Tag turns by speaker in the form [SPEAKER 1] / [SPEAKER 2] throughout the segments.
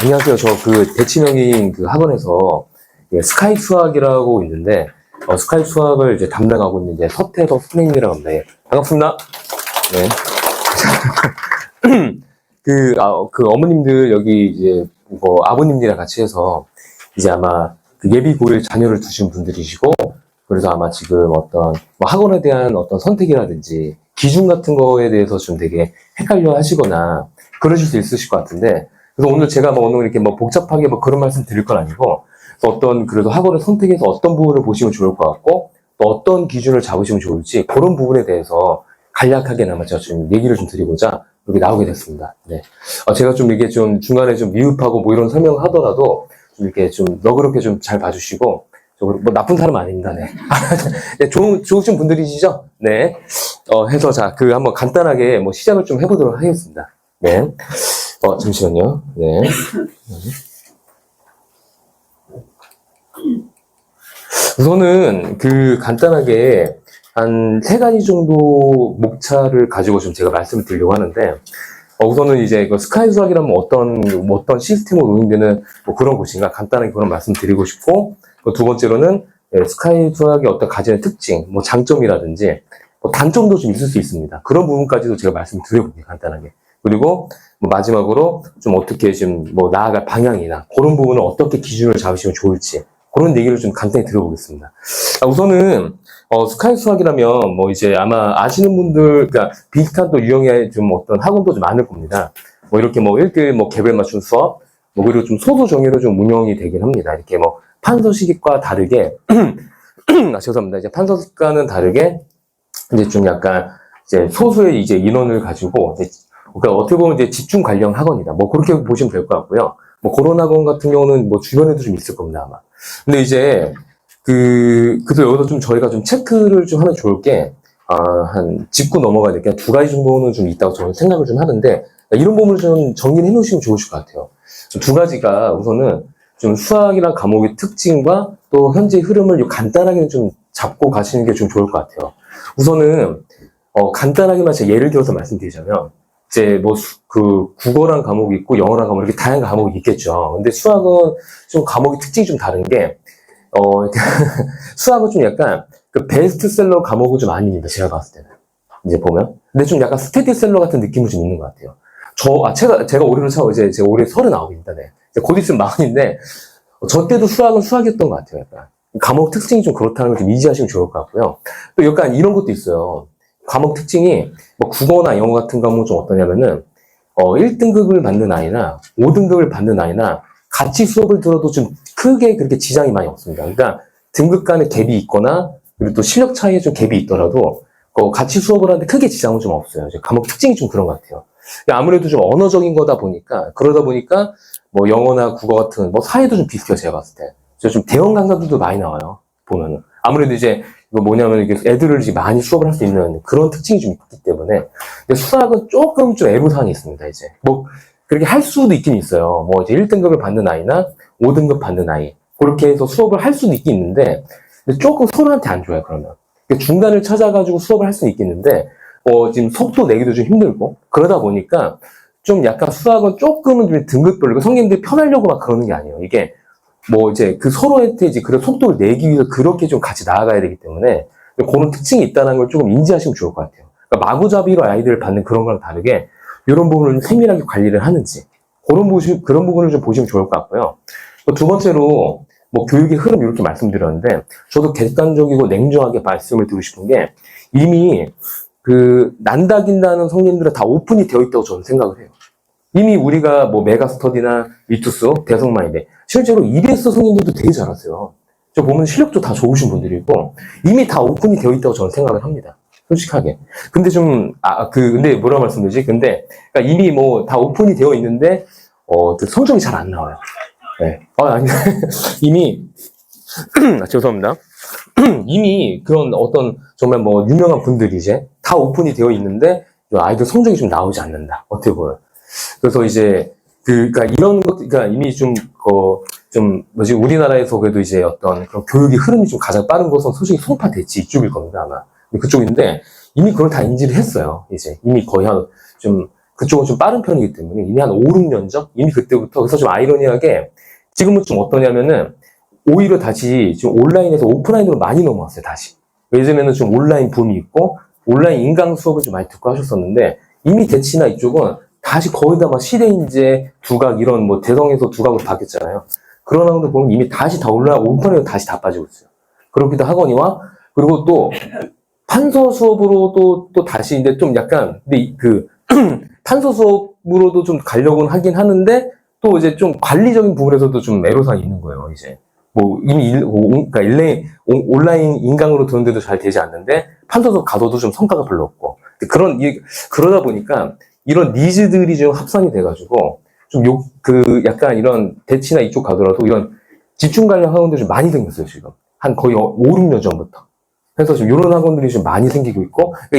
[SPEAKER 1] 안녕하세요. 저 그 대치명인 그 학원에서 스카이 수학이라고 있는데, 스카이 수학을 이제 담당하고 있는 이제 서태덕 선생님이라고 합니다. 예. 반갑습니다. 네. 그 어머님들 여기 이제 뭐 아버님들이랑 같이 해서 이제 아마 그 예비 고일 자녀를 두신 분들이시고, 그래서 아마 지금 어떤 뭐 학원에 대한 어떤 선택이라든지 기준 같은 거에 대해서 좀 되게 헷갈려 하시거나 그러실 수 있으실 것 같은데, 그래서 오늘 제가 뭐 오늘 이렇게 뭐 복잡하게 뭐 그런 말씀 드릴 건 아니고, 어떤 그래도 학원을 선택해서 어떤 부분을 보시면 좋을 것 같고, 또 어떤 기준을 잡으시면 좋을지 그런 부분에 대해서 간략하게나마 제가 좀 얘기를 좀 드리고자 여기 나오게 됐습니다. 네. 제가 좀 이게 좀 중간에 좀 미흡하고 뭐 이런 설명을 하더라도 좀 이렇게 좀 너그럽게 좀 잘 봐주시고, 뭐 나쁜 사람 아닙니다. 네. 네, 좋으신 분들이시죠? 네. 해서 자, 한번 간단하게 뭐 시작을 좀 해보도록 하겠습니다. 네. 잠시만요. 네. 우선은 간단하게 한 3가지 정도 목차를 가지고 좀 제가 말씀을 드리려고 하는데, 우선은 이제 그 스카이 수학이라면 어떤 시스템으로 운영되는 뭐 그런 곳인가 간단하게 그런 말씀 드리고 싶고, 두 번째로는 스카이 수학의 어떤 가지는 특징, 뭐 장점이라든지 뭐 단점도 좀 있을 수 있습니다. 그런 부분까지도 제가 말씀드려볼게요, 간단하게. 그리고 뭐 마지막으로 좀 어떻게 좀 뭐 나아갈 방향이나 그런 부분을 어떻게 기준을 잡으시면 좋을지 그런 얘기를 좀 간단히 들어보겠습니다. 우선은 스카이 수학이라면 뭐 이제 아마 아시는 분들, 그러니까 비슷한 또 유형의 좀 어떤 학원도 좀 많을 겁니다. 뭐 이렇게 뭐 1대1 뭐 개별 맞춤 수업, 뭐 그리고 좀 소수 정예로 좀 운영이 되긴 합니다. 이렇게 뭐 판서식과 다르게 죄송합니다. 이제 판서식과는 다르게 이제 좀 약간 이제 소수의 이제 인원을 가지고 그러니까 어떻게 보면 이제 집중 관련 학원이다. 뭐 그렇게 보시면 될 것 같고요. 뭐 그런 학원 같은 경우는 뭐 주변에도 좀 있을 겁니다, 아마. 근데 이제 그래서 여기서 좀 저희가 좀 체크를 좀 하면 좋을 게, 한 짚고 넘어가야 될 게 2가지 정도는 좀 있다고 저는 생각을 좀 하는데, 이런 부분을 좀 정리를 해 놓으시면 좋으실 것 같아요. 2가지가 우선은 좀 수학이란 과목의 특징과 또 현재 흐름을 간단하게 좀 잡고 가시는 게 좀 좋을 것 같아요. 우선은, 간단하게만 제가 예를 들어서 말씀드리자면, 이제 뭐 국어란 과목이 있고 영어란 과목 이렇게 다양한 과목이 있겠죠. 근데 수학은 좀 과목의 특징이 좀 다른 게, 수학은 좀 약간 그 베스트셀러 과목은 좀 아닙니다. 제가 봤을 때는. 이제 보면. 근데 좀 약간 스테디셀러 같은 느낌은 좀 있는 것 같아요. 제가 올해로 제가 올해 39입니다. 네. 곧 있으면 40인데, 저 때도 수학은 수학이었던 것 같아요. 약간. 과목 특징이 좀 그렇다는 걸 좀 이해하시면 좋을 것 같고요. 또 약간 이런 것도 있어요. 과목 특징이 뭐 국어나 영어 같은 과목은 좀 어떠냐면은 1등급을 받는 아이나 5등급을 받는 아이나 같이 수업을 들어도 좀 크게 그렇게 지장이 많이 없습니다. 그러니까 등급 간의 갭이 있거나 그리고 또 실력 차이에 좀 갭이 있더라도 같이 수업을 하는데 크게 지장은 좀 없어요. 과목 특징이 좀 그런 것 같아요. 아무래도 좀 언어적인 거다 보니까 그러다 보니까 뭐 영어나 국어 같은 뭐 사회도 좀 비슷해요. 제가 봤을 때. 그래서 좀 대형 강사들도 많이 나와요. 보면은 아무래도 이제 이거 뭐냐면 이게 애들을 이제 많이 수업을 할 수 있는 그런 특징이 좀 있기 때문에. 근데 수학은 조금 좀 애로사항이 있습니다. 이제 뭐 그렇게 할 수도 있긴 있어요. 뭐 이제 1등급을 받는 아이나 5등급 받는 아이 그렇게 해서 수업을 할 수도 있긴 있는데, 근데 조금 서로한테 안 좋아요. 그러면 중간을 찾아가지고 수업을 할 수는 있겠는데 지금 속도 내기도 좀 힘들고 그러다 보니까 좀 약간 수학은 조금은 좀 등급별로 선생님들이 편하려고 막 그러는 게 아니에요. 이게 뭐 이제 서로한테 이제 그런 속도를 내기 위해서 그렇게 좀 같이 나아가야 되기 때문에 그런 특징이 있다는 걸 조금 인지하시면 좋을 것 같아요. 그러니까 마구잡이로 아이들을 받는 그런 거랑 다르게 이런 부분을 세밀하게 관리를 하는지 그런 부분을 좀 보시면 좋을 것 같고요. 두 번째로 뭐 교육의 흐름 이렇게 말씀드렸는데, 저도 객관적이고 냉정하게 말씀을 드리고 싶은 게, 이미 난다긴다는 성인들은 다 오픈이 되어 있다고 저는 생각을 해요. 이미 우리가 뭐 메가스터디나 위투스, 대성마인데 실제로 EBS 성인들도 되게 잘하세요. 저 보면 실력도 다 좋으신 분들이고 이미 다 오픈이 되어 있다고 저는 생각을 합니다. 솔직하게. 근데 근데 뭐라고 말씀드리지? 근데 그러니까 이미 뭐 다 오픈이 되어 있는데 성적이 잘 안 나와요. 네. 아니 이미 죄송합니다. 이미 그런 어떤 정말 뭐 유명한 분들이 이제 다 오픈이 되어 있는데 아이들 성적이 좀 나오지 않는다. 어떻게 보면. 그래서 이제 그러니까 이런 것, 그러니까 이미 우리나라에서 그래도 이제 어떤 그런 교육의 흐름이 좀 가장 빠른 것은 솔직히 송파 대치 이쪽일 겁니다, 아마. 그쪽인데 이미 그걸 다 인지를 했어요. 이제 이미 거의 그쪽은 좀 빠른 편이기 때문에 이미 한 5, 6년 전? 이미 그때부터. 그래서 좀 아이러니하게 지금은 좀 어떠냐면은 오히려 다시 좀 온라인에서 오프라인으로 많이 넘어왔어요, 다시. 예전에는 좀 온라인 붐이 있고 온라인 인강 수업을 좀 많이 듣고 하셨었는데 이미 대치나 이쪽은 다시 거의 다 막 시대인재, 두각 이런 뭐 대성에서 두각으로 바뀌었잖아요. 그런 학원들 보면 이미 다시 다 오프라인으로 다시 다 빠지고 있어요. 그렇기도 학원이와 그리고 또 판서 수업으로 또 다시 근데 좀 약간 근데 그 판서 수업으로도 좀 가려고는 하긴 하는데 또 이제 좀 관리적인 부분에서도 좀 애로사항이 있는 거예요, 이제. 뭐 이미 그러니까 온라인 인강으로 듣는데도 잘 되지 않는데 판서 수업 가서도 좀 성과가 별로 없고 그러다 보니까 이런 니즈들이 좀 합산이 돼가지고 좀 약간 이런 대치나 이쪽 가더라도 이런 집중 관련 학원들이 좀 많이 생겼어요, 지금. 한 거의 5, 6년 전부터. 그래서 지금 이런 학원들이 좀 많이 생기고 있고, 그러니까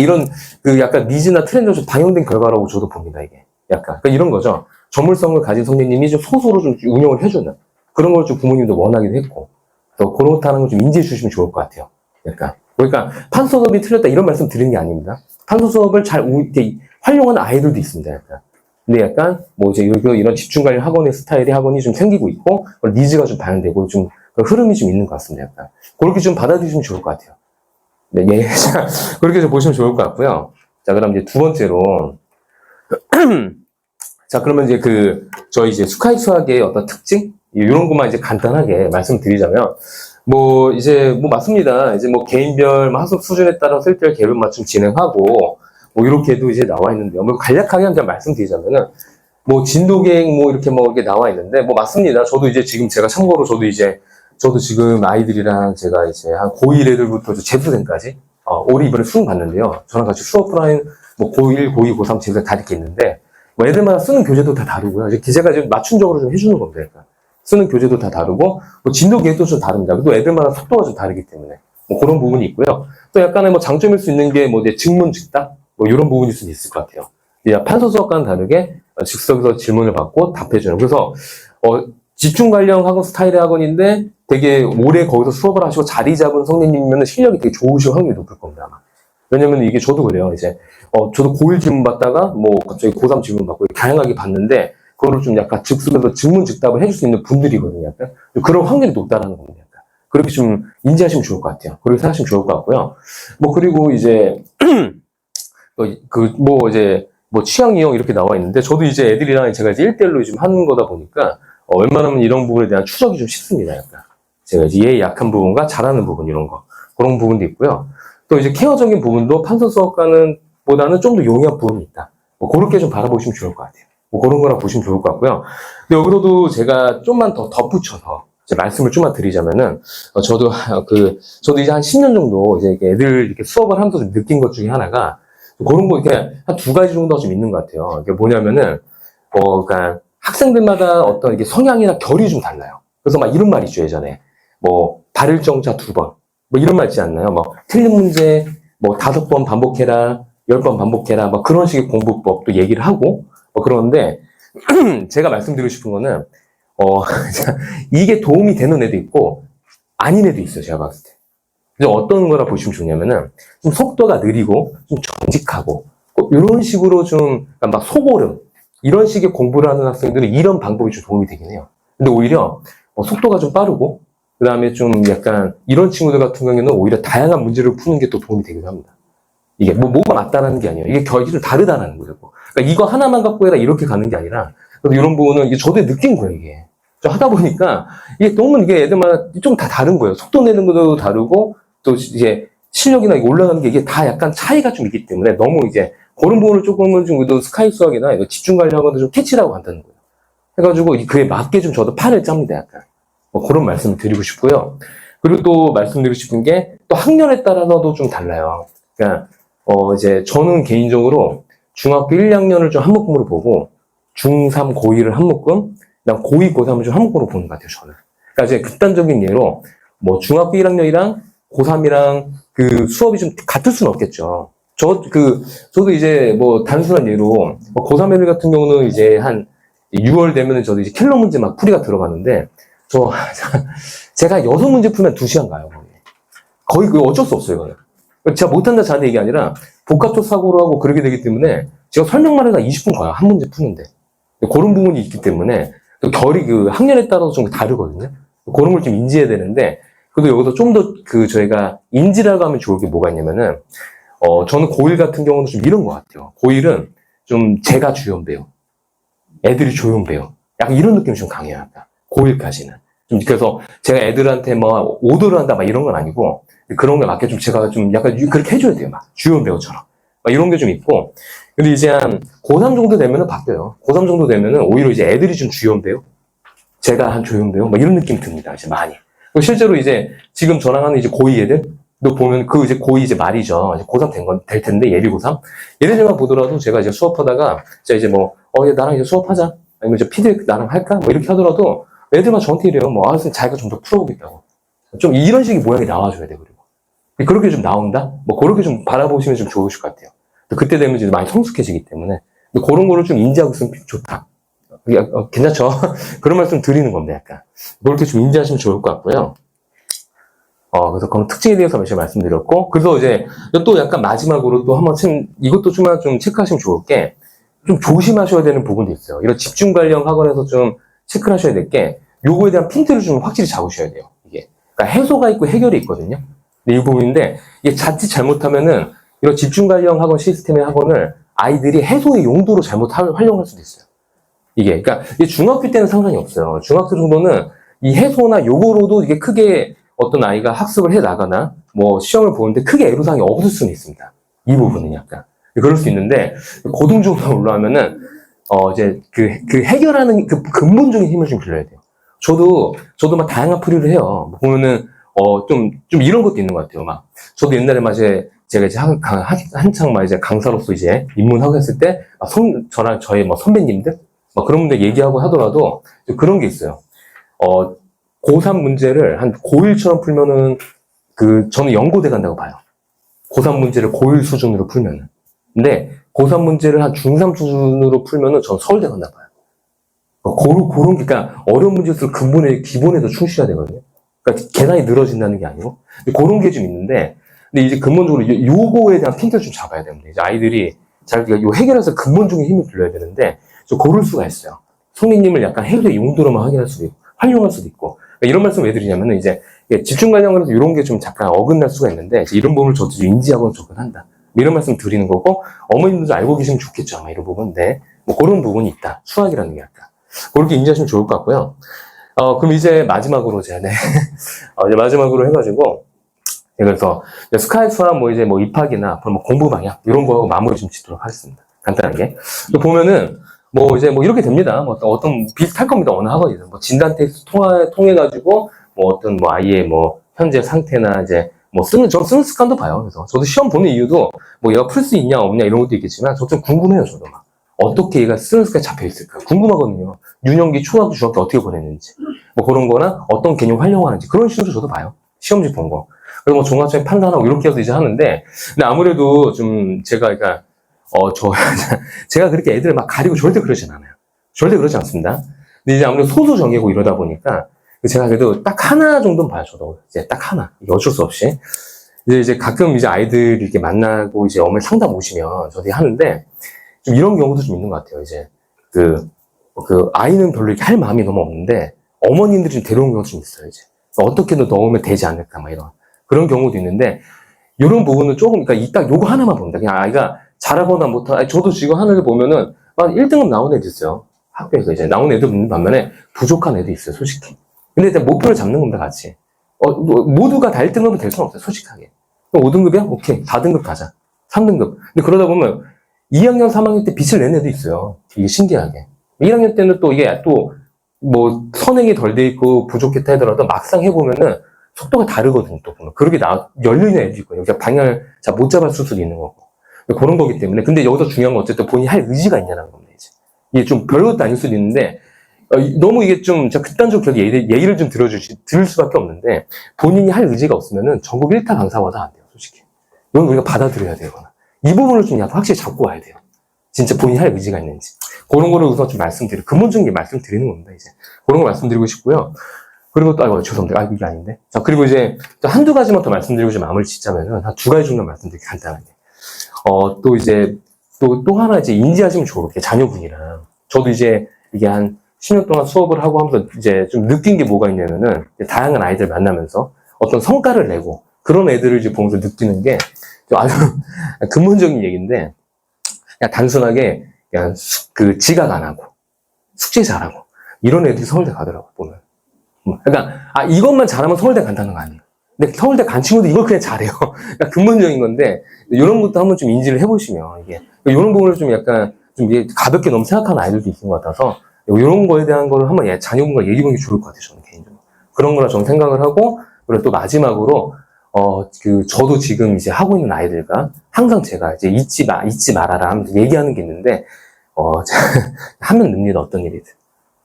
[SPEAKER 1] 이런 약간 니즈나 트렌드가 좀 반영된 결과라고 저도 봅니다, 이게. 약간. 그러니까 이런 거죠. 전문성을 가진 선생님이 좀 소수로 좀 운영을 해주는 그런 걸 좀 부모님도 원하기도 했고, 또 그렇다는 걸 좀 인지해 주시면 좋을 것 같아요. 약간. 그러니까 판서 수업이 틀렸다 이런 말씀 드리는 게 아닙니다. 판서 수업을 잘 이렇게 활용하는 아이들도 있습니다, 약간. 근데 약간 뭐 이제 이런 집중 관련 학원의 스타일의 학원이 좀 생기고 있고, 니즈가 좀 반영되고 좀 흐름이 좀 있는 것 같습니다, 약간. 그렇게 좀 받아들이시면 좋을 것 같아요. 네, 예. 자, 그렇게 좀 보시면 좋을 것 같고요. 자, 그럼 이제 두 번째로. 자, 그러면 이제 저희 이제 스카이 수학의 어떤 특징? 이런 것만 이제 간단하게 말씀드리자면, 뭐, 이제, 뭐, 맞습니다. 이제 뭐, 개인별, 학습 수준에 따라 쓸데를 개별 맞춤 진행하고, 뭐, 이렇게도 이제 나와 있는데요. 뭐, 간략하게 한번 말씀드리자면은, 뭐, 진도 계획 뭐, 이렇게 뭐, 이렇게 나와 있는데, 뭐, 맞습니다. 저도 이제 지금 제가 참고로 저도 지금 아이들이랑 제가 이제 한 고1 애들부터 재수생까지, 올해 이번에 수능 봤는데요. 저랑 같이 수업 프라임, 뭐, 고1, 고2, 고3 재수생 다 이렇게 있는데, 뭐, 애들마다 쓰는 교재도 다 다르고요. 이제 제가 좀 맞춤적으로 좀 해주는 겁니다. 그러니까. 쓰는 교재도 다 다르고, 뭐, 진도 계획도 좀 다릅니다. 또 애들마다 속도가 좀 다르기 때문에. 뭐, 그런 부분이 있고요. 또 약간의 뭐, 장점일 수 있는 게 뭐, 이제 증문 즉답? 뭐, 이런 부분일 수도 있을 것 같아요. 이제 판서 수업과는 다르게, 즉석에서 질문을 받고 답해주는. 그래서, 집중 관련 학원 스타일의 학원인데 되게 오래 거기서 수업을 하시고 자리 잡은 선생님이면 실력이 되게 좋으실 확률이 높을 겁니다, 아마. 왜냐면 이게 저도 그래요. 이제, 저도 고1 질문 받다가 뭐 갑자기 고3 질문 받고 다양하게 받는데 그거를 좀 약간 즉석에서 증문즉답을 해줄 수 있는 분들이거든요, 약간. 그런 확률이 높다라는 겁니다, 약간. 그렇게 좀 인지하시면 좋을 것 같아요. 그렇게 생각하시면 좋을 것 같고요. 뭐, 그리고 이제, 뭐 취향 이용 이렇게 나와 있는데 저도 이제 애들이랑 제가 이제 1대1로 지금 하는 거다 보니까 웬만하면 이런 부분에 대한 추적이 좀 쉽습니다, 약간. 제가 이제 얘의 약한 부분과 잘하는 부분, 이런 거. 그런 부분도 있고요. 또 이제 케어적인 부분도 판서 수업과는, 보다는 좀 더 용이한 부분이 있다. 뭐, 그렇게 좀 바라보시면 좋을 것 같아요. 뭐, 그런 거라 보시면 좋을 것 같고요. 근데 여기서도 제가 좀만 더 덧붙여서, 이제 말씀을 좀만 드리자면은, 저도 이제 한 10년 정도 이제 애들 이렇게 수업을 하면서 좀 느낀 것 중에 하나가, 그런 거 이렇게 한 두 가지 정도가 좀 있는 것 같아요. 이게 뭐냐면은, 그러니까, 학생들마다 어떤 이게 성향이나 결이 좀 달라요. 그래서 막 이런 말 있죠, 예전에. 뭐, 발을정자 2번. 뭐 이런 말 있지 않나요? 뭐, 틀린 문제, 뭐, 5번 반복해라, 10번 반복해라, 뭐 그런 식의 공부법도 얘기를 하고, 뭐 그러는데, 제가 말씀드리고 싶은 거는, 이게 도움이 되는 애도 있고, 아닌 애도 있어요, 제가 봤을 때. 그래서 어떤 거라 보시면 좋냐면은, 좀 속도가 느리고, 좀 정직하고, 이런 식으로 좀, 막 소고름, 이런 식의 공부를 하는 학생들은 이런 방법이 좀 도움이 되긴 해요. 근데 오히려 속도가 좀 빠르고 그 다음에 좀 약간 이런 친구들 같은 경우에는 오히려 다양한 문제를 푸는 게 또 도움이 되기도 합니다. 이게 뭐가 맞다라는 게 아니에요. 이게 결이 좀 다르다는 거예요. 그러니까 이거 하나만 갖고 해라 이렇게 가는 게 아니라 그래서 이런 부분은 이게 저도 느낀 거예요. 이게 좀 하다 보니까 이게 너무 이게 애들마다 좀 다 다른 거예요. 속도 내는 것도 다르고 또 이제 실력이나 올라가는 게 이게 다 약간 차이가 좀 있기 때문에 너무 이제 그런 부분을 조금은 좀 스카이 수학이나 집중 관련 학원도 좀 캐치라고 한다는 거예요. 해가지고 그에 맞게 좀 저도 판을 짭니다, 약간. 뭐 그런 말씀을 드리고 싶고요. 그리고 또 말씀드리고 싶은 게 또 학년에 따라서도 좀 달라요. 그러니까 이제 저는 개인적으로 중학교 1, 2학년을 좀 한 묶음으로 보고 중3, 고2를 한 묶음, 그다음 고2, 고3을 좀 한 묶음으로 보는 것 같아요, 저는. 그러니까 이제 극단적인 예로 뭐 중학교 1학년이랑 고3이랑 그 수업이 좀 같을 수는 없겠죠. 저도 이제 뭐 단순한 예로, 고3 애들 같은 경우는 이제 한 6월 되면은 저도 이제 킬러 문제 막 풀이가 들어가는데, 제가 6문제 풀면 2시간 가요, 거의 어쩔 수 없어요, 이거는. 제가 못한다 자는 얘기 아니라, 복합적 사고로 하고 그러게 되기 때문에, 제가 설명만 해도 20분 가요. 한 문제 푸는데. 그런 부분이 있기 때문에, 또 결이 그 학년에 따라서 좀 다르거든요. 그런 걸 좀 인지해야 되는데, 그래도 여기서 좀 더 저희가 인지라고 하면 좋을 게 뭐가 있냐면은, 저는 고1 같은 경우는 좀 이런 것 같아요. 고1은 좀 제가 주연 배우, 애들이 조연 배우. 약간 이런 느낌이 좀 강해요. 약간. 고1까지는. 좀 그래서 제가 애들한테 뭐 오더를 한다 막 이런 건 아니고, 그런 게 맞게 좀 제가 좀 약간 그렇게 해줘야 돼요. 막 주연 배우처럼. 막 이런 게 좀 있고. 근데 이제 한 고3 정도 되면은 바뀌어요. 고3 정도 되면은 오히려 이제 애들이 좀 주연 배우, 제가 한 조연 배우, 막 이런 느낌이 듭니다. 이제 많이. 실제로 이제 지금 저랑 하는 이제 고2 애들도 보면 그 이제 고2 이제 말이죠. 이제 고3 될 텐데, 예비 고3. 얘네들만 보더라도 제가 이제 수업하다가, 이제 뭐, 얘 나랑 이제 수업하자. 아니면 이제 피드 나랑 할까? 뭐 이렇게 하더라도 애들만 저한테 이래요. 뭐, 선생님 자기가 좀 더 풀어보겠다고. 좀 이런 식의 모양이 나와줘야 돼, 그리고. 그렇게 좀 나온다? 뭐, 그렇게 좀 바라보시면 좀 좋으실 것 같아요. 그때 되면 이제 많이 성숙해지기 때문에. 그런 거를 좀 인지하고 있으면 좋다. 괜찮죠? 그런 말씀 드리는 겁니다, 약간. 그렇게 좀 인지하시면 좋을 것 같고요. 그래서 그런 특징에 대해서 몇시 말씀드렸고, 그래서 이제 또 약간 마지막으로 또 한번 이것도 좀 체크하시면 좋을 게, 좀 조심하셔야 되는 부분도 있어요. 이런 집중 관련 학원에서 좀 체크를 하셔야 될 게, 요거에 대한 핀트를 좀 확실히 잡으셔야 돼요, 이게. 그러니까 해소가 있고 해결이 있거든요. 이 부분인데, 이게 자칫 잘못하면은, 이런 집중 관련 학원 시스템의 학원을 아이들이 해소의 용도로 잘못 활용할 수도 있어요. 이게, 그러니까, 중학교 때는 상관이 없어요. 중학교 정도는 이 해소나 요거로도 이게 크게 어떤 아이가 학습을 해 나가나, 뭐, 시험을 보는데 크게 애로사항이 없을 수는 있습니다. 이 부분은 약간. 그럴 수 있는데, 고등 정도 올라가면은, 이제 그 해결하는 그 근본적인 힘을 좀 길러야 돼요. 저도 막 다양한 풀이를 해요. 보면은, 좀 이런 것도 있는 것 같아요. 막, 저도 옛날에 막 제가 이제 한창 막 이제 강사로서 이제 입문하고 했을 때, 저랑 저희 뭐 선배님들, 그런 분들 얘기하고 하더라도 그런 게 있어요. 고3 문제를 한 고1처럼 풀면은 저는 연고대 간다고 봐요. 고3 문제를 고1 수준으로 풀면은. 근데 고3 문제를 한 중3 수준으로 풀면은 전 서울대 간다고 봐요. 그러니까 어려운 문제일수록 기본에도 충실해야 되거든요. 그러니까 계산이 늘어진다는 게 아니고. 그런 게 좀 있는데, 근데 이제 근본적으로 요거에 대한 핀트를 좀 잡아야 됩니다. 이제 아이들이 요 해결해서 근본적인 힘을 길러야 되는데, 좀 고를 수가 있어요. 성인님을 약간 해결의 용도로만 확인할 수도 있고, 활용할 수도 있고. 그러니까 이런 말씀 왜 드리냐면은 이제 집중 관련해서 이런 게 좀 잠깐 어긋날 수가 있는데, 이런 부분을 저도 좀 인지하고 접근한다. 이런 말씀 드리는 거고, 어머님들도 알고 계시면 좋겠죠. 아마 이런 부분인데, 뭐 그런 부분이 있다. 수학이라는 게 약간. 그렇게 인지하시면 좋을 것 같고요. 그럼 이제 마지막으로 이제 마지막으로 해가지고, 그래서 스카이 수학 뭐 이제 뭐 입학이나 뭐 공부 방향 이런 거 마무리 좀 짓도록 하겠습니다. 간단하게. 보면은 뭐 이제 뭐 이렇게 됩니다. 뭐 어떤 비슷할 겁니다. 어느 학원이든 뭐 진단 테스트 통해 가지고 뭐 어떤 뭐 아이의 뭐 현재 상태나 이제 뭐 쓰는 습관도 봐요. 그래서 저도 시험 보는 이유도 뭐 얘가 풀 수 있냐 없냐 이런 것도 있겠지만 저 좀 궁금해요. 저도 막 어떻게 얘가 쓰는 습관이 잡혀 있을까 궁금하거든요. 유년기, 초등학교, 중학교 어떻게 보냈는지 뭐 그런 거나 어떤 개념 활용하는지 그런 식으로 저도 봐요. 시험지 본 거. 그리고 뭐 종합적인 판단하고 이렇게 해서 이제 하는데, 근데 아무래도 좀 제가 그러니까 제가 그렇게 애들을 막 가리고 절대 그러진 않아요. 절대 그러지 않습니다. 근데 이제 아무래도 소수 정예고 이러다 보니까 제가 그래도 딱 하나 정도는 봐요. 저도 이제 딱 하나. 이게 어쩔 수 없이 이제 가끔 이제 아이들 이렇게 만나고 이제 어머니 상담 오시면 저도 하는데 좀 이런 경우도 좀 있는 것 같아요. 이제 그 아이는 별로 이렇게 할 마음이 너무 없는데 어머님들이 좀 데려온 경우도 좀 있어요. 이제 어떻게든 넣으면 되지 않을까 막 이런 그런 경우도 있는데 이런 부분은 조금 그러니까 딱 요거 하나만 봅니다. 그냥 아이가 잘하거나 못하거나 저도 지금 하늘을 보면은 막 1등급 나온 애도 있어요. 학교에서 이제 나온 애들 있는 반면에 부족한 애도 있어요. 솔직히. 근데 일단 목표를 잡는 겁니다. 같이. 모두가 다 1등급은 될 수는 없어요. 솔직하게. 5등급이야? 오케이. 4등급 가자. 3등급. 근데 그러다 보면 2학년, 3학년 때 빛을 낸 애도 있어요. 이게 신기하게. 1학년 때는 또 이게 또 뭐 선행이 덜 돼 있고 부족했다 하더라도 막상 해보면은 속도가 다르거든요. 또 보면 그렇게 열리는 애도 있고 여기가 방향을 잘 못 잡았을 수도 있는 거고 그런 거기 때문에 근데 여기서 중요한 건 어쨌든 본인이 할 의지가 있냐는 겁니다. 이제 이게 좀 별것도 아닐 수도 있는데 너무 이게 좀 제가 극단적으로 얘기를 좀 들을 수밖에 없는데 본인이 할 의지가 없으면은 전국 1타 강사와도 안 돼요. 솔직히 이건 우리가 받아들여야 되거나 이 부분을 좀 확실히 잡고 와야 돼요. 진짜 본인이 할 의지가 있는지 그런 거를 우선 좀 근본적인 게 말씀드리는 겁니다. 이제 그런 거 말씀드리고 싶고요. 그리고 또 죄송합니다. 이게 아닌데. 자 그리고 이제 또 한두 가지만 더 말씀드리고 좀 마무리 짓자면은 한 두 가지 정도 말씀드릴게요. 간단하게. 또 이제 또 하나 이제 인지하시면 좋을 게 자녀분이랑. 저도 이제 이게 한 10년 동안 수업을 하고 하면서 이제 좀 느낀 게 뭐가 있냐면은, 다양한 아이들 만나면서 어떤 성과를 내고, 그런 애들을 이제 보면서 느끼는 게, 좀 아주 근본적인 얘기인데, 그냥 단순하게, 그냥 지각 안 하고, 숙제 잘하고, 이런 애들이 서울대 가더라고, 보면. 그러니까, 이것만 잘하면 서울대 간다는 거 아니에요. 근데 서울대 간 친구도 이걸 그냥 잘해요. 그러니까 근본적인 건데, 이런 것도 한번 좀 인지를 해보시면, 이게, 이런 부분을 좀 약간, 좀 이게 가볍게 너무 생각하는 아이들도 있는 것 같아서, 이런 거에 대한 거를 한번 자녀분과 얘기해보는 게 좋을 것 같아요, 저는 개인적으로. 그런 거라 저는 생각을 하고, 그리고 또 마지막으로, 저도 지금 이제 하고 있는 아이들과 항상 제가 이제 잊지 말아라 하면서 얘기하는 게 있는데, 하면 늡니다, 어떤 일이든.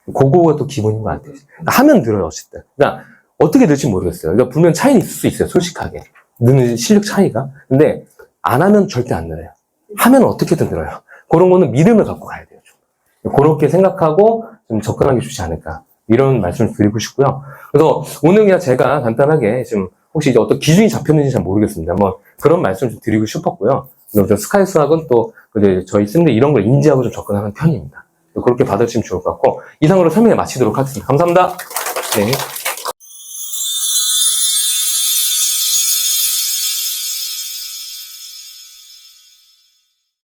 [SPEAKER 1] 그거가 또 기본인 것 같아요. 하면 늘어요, 어쨌든. 그러니까, 어떻게 될지 모르겠어요. 그러니까 분명 차이는 있을 수 있어요, 솔직하게. 느는 실력 차이가. 근데, 안 하면 절대 안 늘어요. 하면 어떻게든 늘어요. 그런 거는 믿음을 갖고 가야 돼요, 좀. 그렇게 생각하고 좀 접근하는 게 좋지 않을까. 이런 말씀을 드리고 싶고요. 그래서 오늘 그냥 제가 간단하게 지금 혹시 이제 어떤 기준이 잡혔는지 잘 모르겠습니다. 뭐 그런 말씀 좀 드리고 싶었고요. 그리고 스카이 수학은 또 저희 쌤들 이런 걸 인지하고 좀 접근하는 편입니다. 그렇게 받아주시면 좋을 것 같고, 이상으로 설명을 마치도록 하겠습니다. 감사합니다. 네.